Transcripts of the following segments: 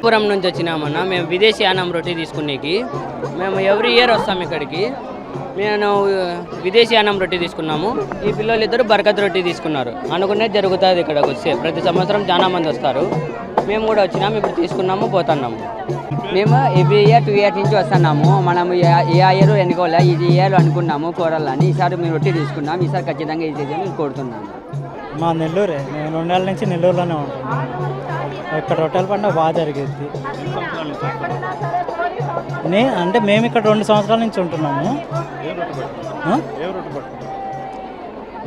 పురం నుంచి వచ్చినామన్నా. మేము విదేశీ యానం రొట్టి తీసుకునేకి మేము ఎవ్రీ ఇయర్ వస్తాం ఇక్కడికి. నేను విదేశీ యానం రొట్టి తీసుకున్నాము. ఈ పిల్లలు ఇద్దరు బర్కత్ రొట్టి తీసుకున్నారు. అనుకునేది జరుగుతుంది ఇక్కడికి వస్తే. ప్రతి సంవత్సరం చాలా మంది వస్తారు. మేము కూడా వచ్చినాము, ఇప్పుడు తీసుకున్నాము, పోతున్నాము. మేము ఎవ్రీ ఇయర్ 2 years నుంచి వస్తున్నాము. మనం ఏ ఇయర్ ఎన్నుకోలే, ఇది ఇయర్ అనుకున్నాము కూరలని. ఈసారి మేము రొట్టి తీసుకున్నాము. ఈసారి ఖచ్చితంగా ఇది కోరుతున్నాము. మా నెల్లూరే, నేను 2 నెలల నుంచి నెల్లూరులోనే ఉంటున్నాను. ఇక్కడ రొట్టెల పండుగ బాగా జరిగేది. అంటే మేము ఇక్కడ 2 సంవత్సరాల నుంచి ఉంటున్నాము.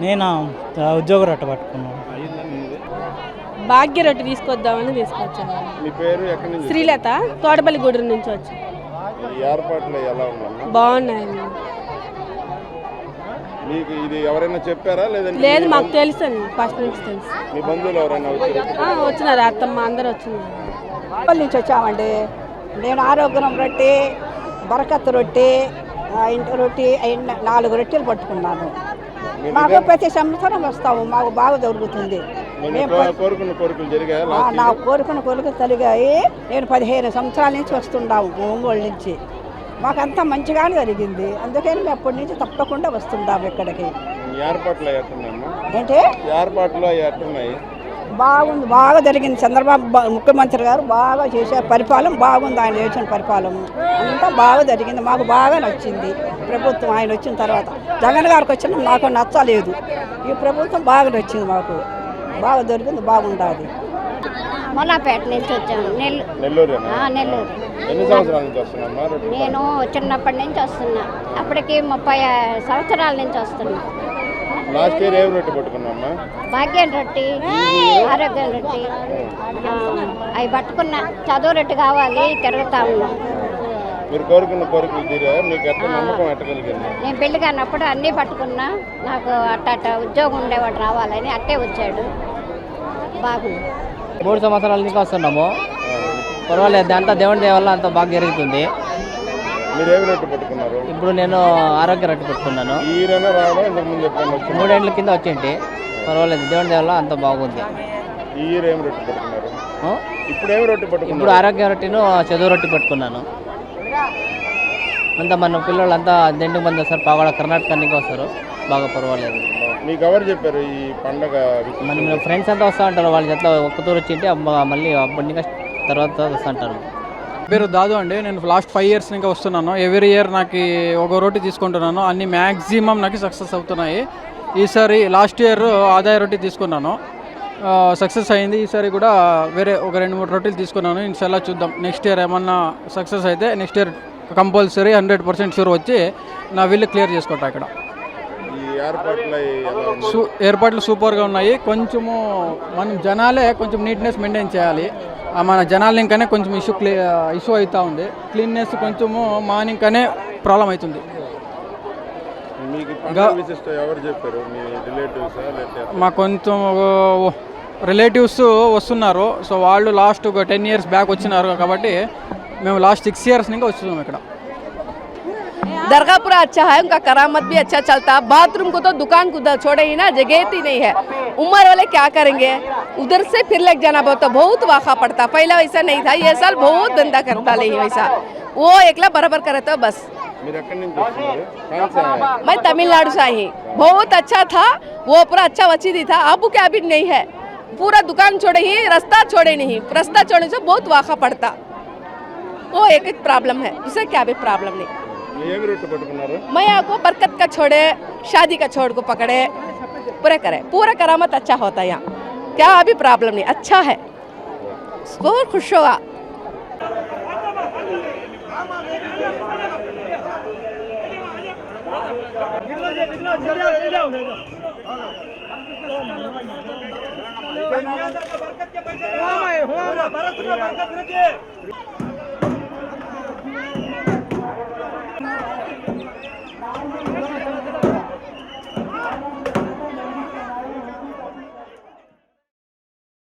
నేను ఉద్యోగ రొట్టె పట్టుకున్నాను. భాగ్య రొట్టె తీసుకొద్దామని తీసుకొచ్చాను. శ్రీలత, తోటపల్లి గూడూరు నుంచి వచ్చి. బాగున్నాయండి. మీకు ఇది ఎవరైనా చెప్పారా లేదంటే? లేదు, మాకు తెలుసు అండి, ఫస్ట్ నుంచి తెలుసు. మీ బంధువులు ఎవరైనా వచ్చినారు, అత్తమ్మ అందరూ వచ్చినారు. నుంచి వచ్చామండి. నేను ఆరోగ్యం రొట్టె, బరకత్ రొట్టె, ఇంటి రొట్టె 4 రొట్టెలు పట్టుకున్నాను. మాకు ప్రతి సంవత్సరం వస్తాము, మాకు బాగా జరుగుతుంది. నా కోరుకున్న కోరికలు కలిగాయి. నేను 15 సంవత్సరాల నుంచి వస్తున్నాము ఒంగోలు నుంచి. మాకంతా మంచిగానే జరిగింది. అందుకని మేము అప్పటి నుంచి తప్పకుండా వస్తుంటాము ఇక్కడికి. ఏంటి బాగుంది, బాగా జరిగింది. చంద్రబాబు ముఖ్యమంత్రి గారు బాగా చేశారు. పరిపాలన బాగుంది, ఆయన చేసిన పరిపాలన అంతా బాగా జరిగింది. మాకు బాగా నచ్చింది ప్రభుత్వం. ఆయన వచ్చిన తర్వాత జగన్ గారికి వచ్చిన నాకు నచ్చలేదు. ఈ ప్రభుత్వం బాగా నచ్చింది, మాకు బాగా జరిగింది, బాగుంటుంది. మొలాపేట నుంచి వచ్చాము. నెల్లూరు. నేను చిన్నప్పటి నుంచి వస్తున్నా. అప్పటికి 30 సంవత్సరాల నుంచి వస్తున్నా. లాస్ట్ ఇయర్ ఏం రొట్టె పట్టుకున్నామ్మా? భాగ్యం రొట్టి, ఆరోగ్యం రొట్టి అవి పట్టుకున్నా. చదువు రొట్టి కావాలి, తిరుగుతా ఉన్నా. మీరు కోరుకున్న కోరికలు తీరా? మీకు ఎట్లా నమ్మకం ఎట్టగలిగింది? నేను పెళ్లి కానప్పుడు అన్నీ పట్టుకున్నా. నాకు అట్ట ఉద్యోగం ఉండేవాడు రావాలని అట్టే వచ్చాడు. బాగుంది. 3 సంవత్సరాల నుంచి వస్తున్నాము. పర్వాలేదు, అంతా దేవుడి దయ వల్ల అంతా బాగా జరుగుతుంది. మీరు ఏమి రొట్టె పట్టుకున్నారు? ఇప్పుడు నేను ఆరోగ్య రొట్టె పెట్టుకున్నాను. 3 ఏళ్ళ కింద వచ్చేంటి. పర్వాలేదు, దేవుడి దయ వల్ల అంతా బాగుంది. ఇప్పుడు ఆరోగ్య రొట్టెను, చదువు రొట్టె పెట్టుకున్నాను. అంతా మన పిల్లలు అంతా 8 మంది వస్తారు. పాగడ కర్ణాటక నుంచి వస్తారు. బాగా పర్వాలేదు. మీకు ఎవరు చెప్పారు ఈ పండగ? మన ఫ్రెండ్స్ అంతా వస్తూ ఉంటారు. వాళ్ళ చేతిలో ఒక్కతూరు వచ్చింటే మళ్ళీ అప్పటి తర్వాత వస్తూ ఉంటారు. పేరు దాదు అండి. నేను లాస్ట్ 5 years ఇంకా వస్తున్నాను. ఎవ్రీ ఇయర్ నాకు ఒక రోటీ తీసుకుంటున్నాను. అన్ని మ్యాక్సిమం నాకు సక్సెస్ అవుతున్నాయి. ఈసారి లాస్ట్ ఇయర్ ఆదాయ రొట్టి తీసుకున్నాను, సక్సెస్ అయింది. ఈసారి కూడా వేరే ఒక 2-3 రొట్టెలు తీసుకున్నాను. ఇన్షాల్లా చూద్దాం. నెక్స్ట్ ఇయర్ ఏమన్నా సక్సెస్ అయితే నెక్స్ట్ ఇయర్ కంపల్సరీ 100% షూర్ వచ్చి నా వీళ్ళు క్లియర్ చేసుకుంటా. ఇక్కడ ఏర్పాట్లు సూపర్గా ఉన్నాయి. కొంచెము మనం జనాలే కొంచెం నీట్నెస్ మెయింటైన్ చేయాలి. మన జనాలు ఇంకానే కొంచెం ఇష్యూ అవుతూ ఉంది. క్లీన్నెస్ కొంచెము మార్నింగ్ కానీ ప్రాబ్లం అవుతుంది. మా కొంచెం రిలేటివ్స్ వస్తున్నారు. సో వాళ్ళు లాస్ట్ ఒక 10 years బ్యాక్ వచ్చినారు. కాబట్టి మేము లాస్ట్ 6 years నుంచి వస్తున్నాం ఇక్కడ. दरगाह पूरा अच्छा है, उनका करामत भी अच्छा चलता। बाथरूम को तो दुकान को छोड़े ही ना, जगह ही नहीं है। उम्र वाले क्या करेंगे, उधर से फिर लग जाना बहुत वाखा पड़ता। पहला वैसा नहीं था, ये साल बहुत धंधा करता नहीं वैसा। वो एकला बराबर करे तो बस। मैं तमिलनाडु से ही। बहुत अच्छा था वो, पूरा अच्छा वचीदी था। अब क्या अभी नहीं है, पूरा दुकान छोड़े ही, रास्ता छोड़े नहीं। रास्ता छोड़ने से बहुत वाखा पड़ता। वो एक प्रॉब्लम है, दूसरा क्या भी प्रॉब्लम नहीं। मैं आपको बरकत का छोड़े, शादी का छोड़ को पकड़े, पूरा करे, पूरा करामत अच्छा होता है यहाँ। क्या अभी प्रॉब्लम नहीं, अच्छा है, बहुत खुश होगा।